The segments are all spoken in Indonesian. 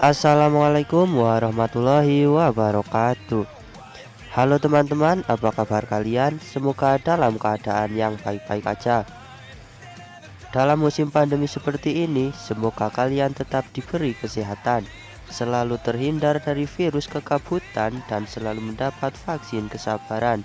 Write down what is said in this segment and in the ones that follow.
Assalamualaikum warahmatullahi wabarakatuh. Halo teman-teman, apa kabar kalian? Semoga dalam keadaan yang baik-baik aja. Dalam musim pandemi seperti ini, semoga kalian tetap diberi kesehatan, selalu terhindar dari virus kekabutan, dan selalu mendapat vaksin kesabaran.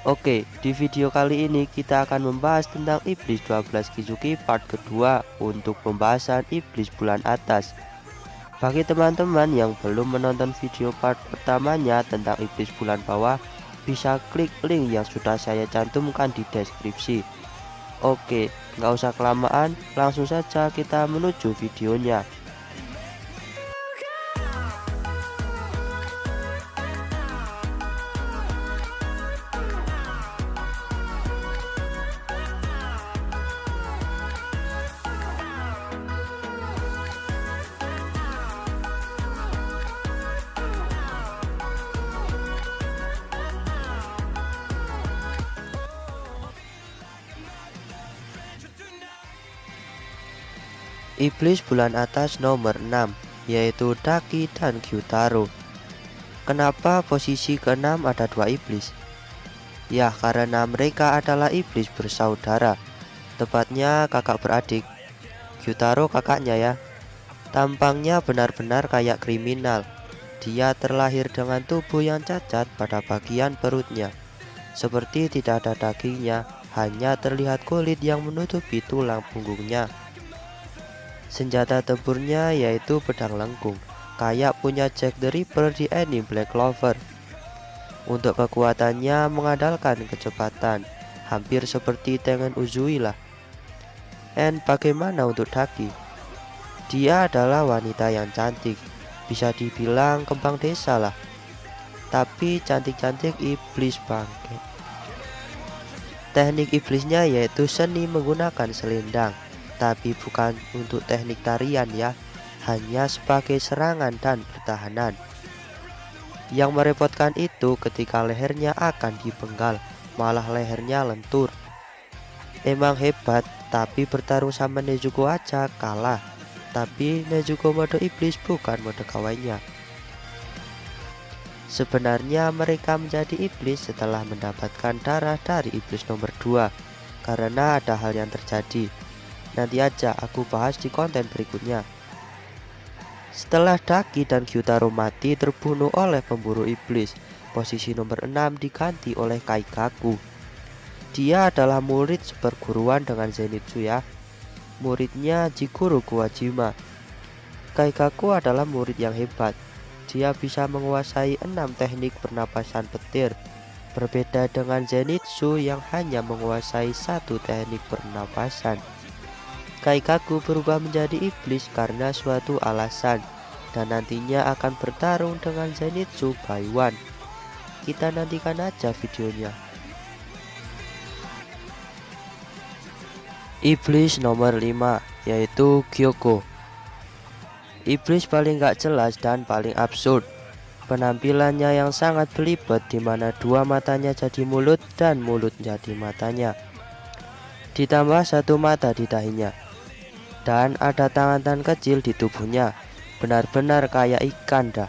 Oke, di video kali ini kita akan membahas tentang Iblis 12 Kizuki part kedua untuk pembahasan Iblis bulan atas. Bagi teman-teman yang belum menonton video part pertamanya tentang Iblis bulan bawah, bisa klik link yang sudah saya cantumkan di deskripsi. Oke, nggak usah kelamaan, langsung saja kita menuju videonya. Iblis bulan atas nomor 6, yaitu Daki dan Gyutaro. Kenapa posisi ke-6 ada dua iblis? Ya, karena mereka adalah iblis bersaudara, tepatnya kakak beradik. Gyutaro kakaknya ya. Tampangnya benar-benar kayak kriminal. Dia terlahir dengan tubuh yang cacat pada bagian perutnya, seperti tidak ada dagingnya, hanya terlihat kulit yang menutupi tulang punggungnya. Senjata tempurnya yaitu pedang lengkung, kayak punya Jack the Ripper di anime Black Clover. Untuk kekuatannya mengandalkan kecepatan, hampir seperti Tengen Uzui lah. And bagaimana untuk Daki? Dia adalah wanita yang cantik, bisa dibilang kembang desa lah. Tapi cantik-cantik iblis bangke. Teknik iblisnya yaitu seni menggunakan selendang, tapi bukan untuk teknik tarian ya, hanya sebagai serangan dan pertahanan. Yang merepotkan itu ketika lehernya akan dipenggal, malah lehernya lentur. Emang hebat, tapi bertarung sama Nezuko aja kalah. Tapi Nezuko mode iblis bukan mode kawainya. Sebenarnya mereka menjadi iblis setelah mendapatkan darah dari iblis nomor 2, karena ada hal yang terjadi. Nanti aja aku bahas di konten berikutnya. Setelah Daki dan Gyutaro mati terbunuh oleh pemburu iblis, posisi nomor 6 diganti oleh Kaigaku. Dia adalah murid seperguruan dengan Zenitsu ya. Muridnya Jigoro Kuwajima. Kaigaku adalah murid yang hebat. Dia bisa menguasai 6 teknik pernapasan petir. Berbeda dengan Zenitsu yang hanya menguasai 1 teknik pernapasan. Kaigaku berubah menjadi iblis karena suatu alasan, dan nantinya akan bertarung dengan Zenitsu by one. Kita nantikan aja videonya. Iblis nomor 5, yaitu Gyoko. Iblis paling gak jelas dan paling absurd. Penampilannya yang sangat belibet, dimana dua matanya jadi mulut dan mulut jadi matanya, ditambah satu mata di dahinya. Dan ada tangan-tangan kecil di tubuhnya, benar-benar kayak ikan dah.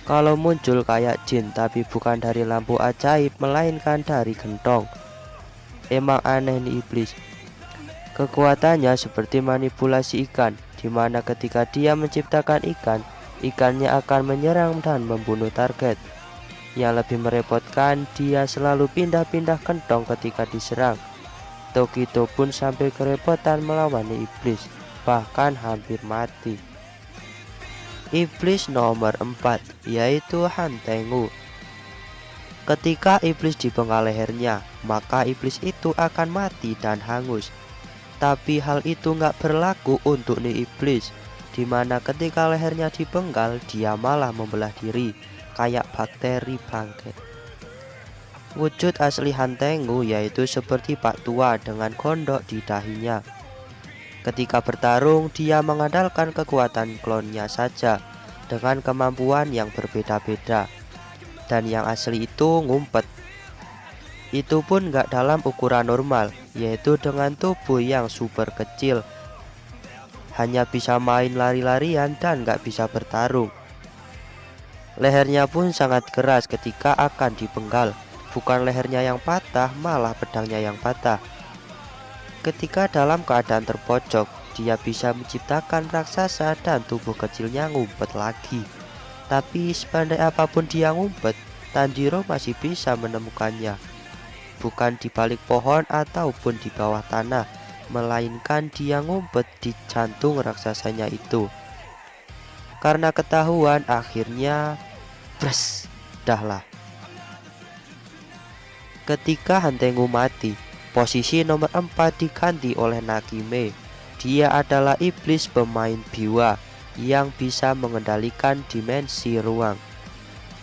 Kalau muncul kayak jin, tapi bukan dari lampu ajaib, melainkan dari gentong. Emang aneh nih iblis. Kekuatannya seperti manipulasi ikan, dimana ketika dia menciptakan ikan, ikannya akan menyerang dan membunuh target. Yang lebih merepotkan, dia selalu pindah-pindah gentong ketika diserang. Tokito pun sampai kerepotan melawan iblis, bahkan hampir mati. Iblis nomor 4, yaitu Hantengu. Ketika iblis dipenggal lehernya, maka iblis itu akan mati dan hangus. Tapi hal itu nggak berlaku untuk nih iblis, dimana ketika lehernya dipenggal, dia malah membelah diri, kayak bakteri bangke. Wujud asli Hantengu yaitu seperti Pak Tua dengan gondok di dahinya. Ketika bertarung, dia mengandalkan kekuatan klonnya saja, dengan kemampuan yang berbeda-beda. Dan yang asli itu ngumpet. Itu pun gak dalam ukuran normal, yaitu dengan tubuh yang super kecil. hanya bisa main lari-larian dan gak bisa bertarung. Lehernya pun sangat keras ketika akan dipenggal. Bukan lehernya yang patah, malah pedangnya yang patah. Ketika dalam keadaan terpojok, dia bisa menciptakan raksasa dan tubuh kecilnya ngumpet lagi. Tapi sepandai apapun dia ngumpet, Tanjiro masih bisa menemukannya. Bukan di balik pohon ataupun di bawah tanah, melainkan dia ngumpet di jantung raksasanya itu. Karena ketahuan, akhirnya bres, dahlah. Ketika Hantengu mati, posisi nomor 4 diganti oleh Nakime. Dia adalah iblis pemain Biwa yang bisa mengendalikan dimensi ruang.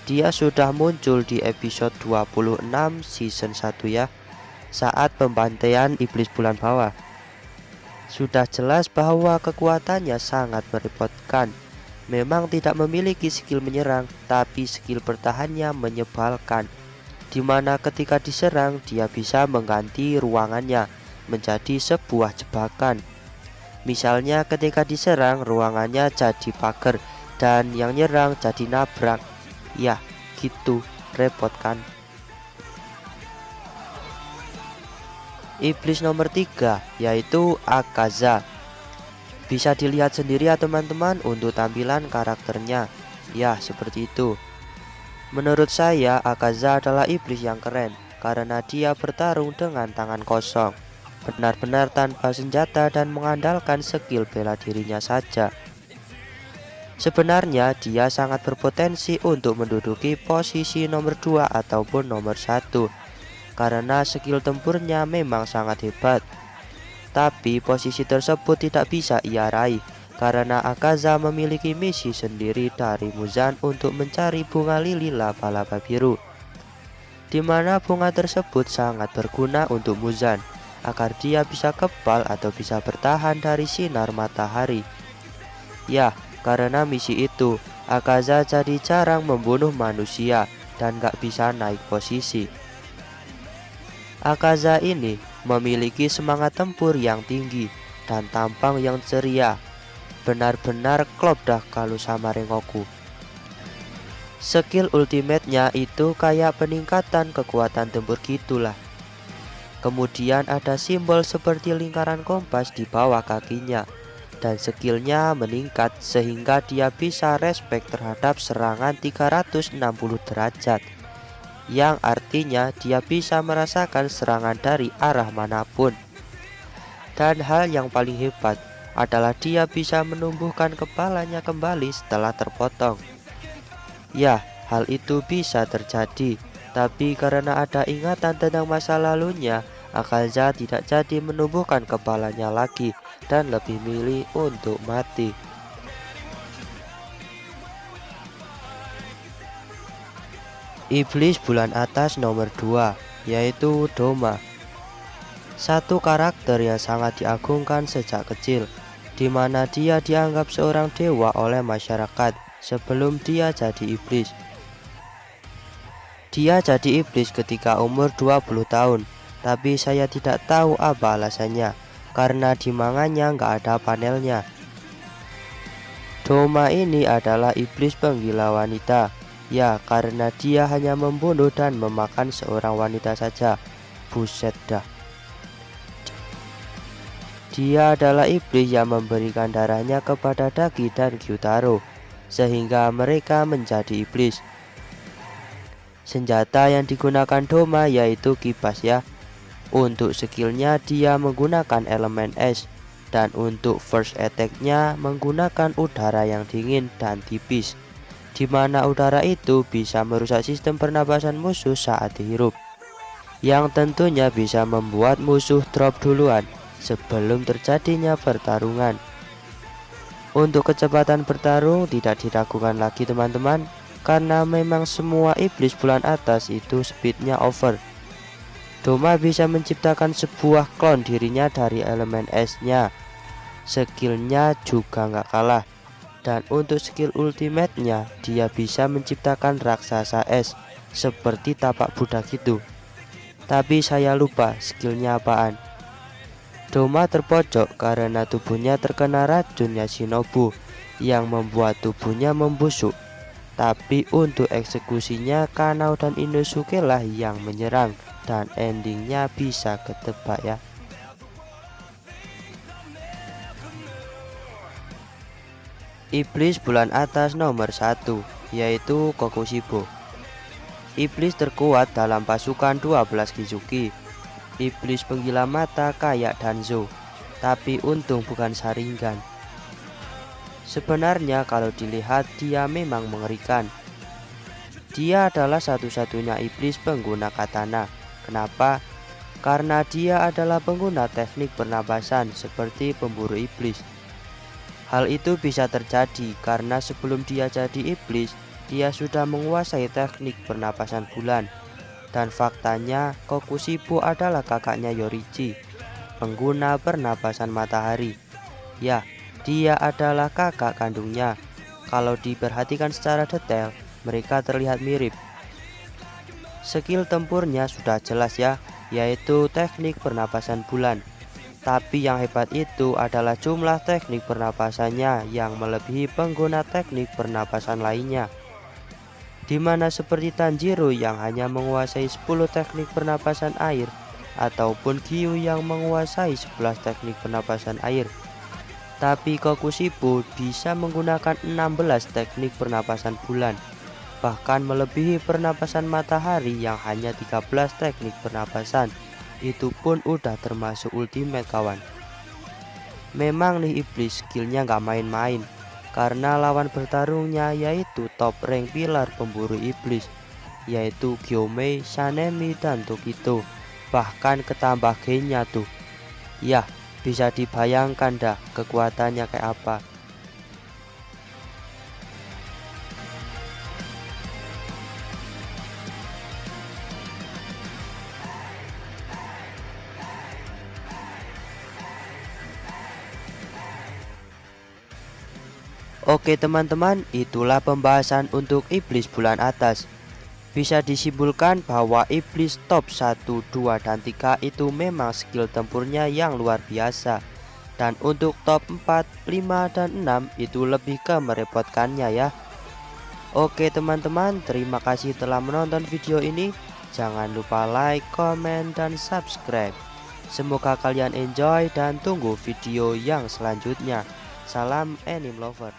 Dia sudah muncul di episode 26 season 1 ya, saat pembantaian iblis bulan bawah. Sudah jelas bahwa kekuatannya sangat merepotkan. Memang tidak memiliki skill menyerang, tapi skill bertahannya menyebalkan, dimana ketika diserang dia bisa mengganti ruangannya menjadi sebuah jebakan. Misalnya ketika diserang ruangannya jadi pagar dan yang nyerang jadi nabrak. Ya gitu, repot kan. Iblis nomor 3 yaitu Akaza. Bisa dilihat sendiri ya teman-teman untuk tampilan karakternya. Ya seperti itu. Menurut saya Akaza adalah iblis yang keren karena dia bertarung dengan tangan kosong, benar-benar tanpa senjata dan mengandalkan skill bela dirinya saja. Sebenarnya dia sangat berpotensi untuk menduduki posisi nomor 2 ataupun nomor 1 karena skill tempurnya memang sangat hebat. Tapi posisi tersebut tidak bisa ia raih karena Akaza memiliki misi sendiri dari Muzan untuk mencari bunga lili laba-laba biru, di mana bunga tersebut sangat berguna untuk Muzan agar dia bisa kebal atau bisa bertahan dari sinar matahari. Ya, karena misi itu Akaza jadi jarang membunuh manusia dan gak bisa naik posisi. Akaza ini memiliki semangat tempur yang tinggi dan tampang yang ceria. Benar-benar klop dah kalau sama Rengoku. Skill ultimate-nya itu kayak peningkatan kekuatan tempur gitulah. Kemudian ada simbol seperti lingkaran kompas di bawah kakinya. Dan skillnya meningkat sehingga dia bisa respect terhadap serangan 360 derajat. Yang artinya dia bisa merasakan serangan dari arah manapun. Dan hal yang paling hebat adalah dia bisa menumbuhkan kepalanya kembali setelah terpotong. Ya, hal itu bisa terjadi, tapi karena ada ingatan tentang masa lalunya, Akaza tidak jadi menumbuhkan kepalanya lagi dan lebih milih untuk mati. Iblis bulan atas nomor 2 yaitu Doma. Satu karakter yang sangat diagungkan sejak kecil, di mana dia dianggap seorang dewa oleh masyarakat sebelum dia jadi iblis. Dia jadi iblis ketika umur 20 tahun, tapi saya tidak tahu apa alasannya, karena di manganya nggak ada panelnya. Doma ini adalah iblis penggila wanita. Ya, karena dia hanya membunuh dan memakan seorang wanita saja. Buset dah. Dia adalah iblis yang memberikan darahnya kepada Daki dan Gyutaro, sehingga mereka menjadi iblis. Senjata yang digunakan Doma yaitu kipas ya. Untuk skillnya dia menggunakan elemen es, dan untuk first attack-nya menggunakan udara yang dingin dan tipis, di mana udara itu bisa merusak sistem pernapasan musuh saat dihirup, yang tentunya bisa membuat musuh drop duluan sebelum terjadinya pertarungan. Untuk kecepatan bertarung tidak diragukan lagi teman-teman, karena memang semua iblis bulan atas itu speednya over. Doma bisa menciptakan sebuah klon dirinya dari elemen esnya. Skillnya juga nggak kalah. Dan untuk skill ultimate-nya, dia bisa menciptakan raksasa es seperti tapak Buddha gitu. Tapi saya lupa skillnya apaan. Doma terpojok karena tubuhnya terkena racun Yashinobu yang membuat tubuhnya membusuk. Tapi untuk eksekusinya Kanao dan Inosuke lah yang menyerang, dan endingnya bisa ketebak ya. Iblis bulan atas nomor 1 yaitu Kokushibo. Iblis terkuat dalam pasukan 12 Kizuki. Iblis penggila mata kayak Danzo, tapi untung bukan Sharingan. Sebenarnya kalau dilihat dia memang mengerikan. Dia adalah satu-satunya iblis pengguna katana. Kenapa? Karena dia adalah pengguna teknik pernapasan seperti pemburu iblis. Hal itu bisa terjadi karena sebelum dia jadi iblis, dia sudah menguasai teknik pernapasan bulan. Dan faktanya, Kokushibo adalah kakaknya Yorichi, pengguna pernapasan matahari. Ya, dia adalah kakak kandungnya. Kalau diperhatikan secara detail, mereka terlihat mirip. Skill tempurnya sudah jelas ya, yaitu teknik pernapasan bulan. Tapi yang hebat itu adalah jumlah teknik pernapasannya yang melebihi pengguna teknik pernapasan lainnya. Dimana seperti Tanjiro yang hanya menguasai 10 teknik pernapasan air, ataupun Gyu yang menguasai 11 teknik pernapasan air. Tapi Kokushibo bisa menggunakan 16 teknik pernapasan bulan, bahkan melebihi pernapasan matahari yang hanya 13 teknik pernapasan. Itu pun udah termasuk ultimate kawan. Memang nih iblis skillnya gak main-main, karena lawan bertarungnya yaitu top rank pilar pemburu iblis, yaitu Gyomei, Sanemi, dan Tokito. Bahkan ketambah G-nya tuh. Yah, bisa dibayangkan dah kekuatannya kayak apa. Oke teman-teman, itulah pembahasan untuk iblis bulan atas. Bisa disimpulkan bahwa iblis top 1, 2, dan 3 itu memang skill tempurnya yang luar biasa. Dan untuk top 4, 5, dan 6 itu lebih ke merepotkannya ya. Oke teman-teman, terima kasih telah menonton video ini. Jangan lupa like, comment, dan subscribe. Semoga kalian enjoy dan tunggu video yang selanjutnya. Salam anime lover.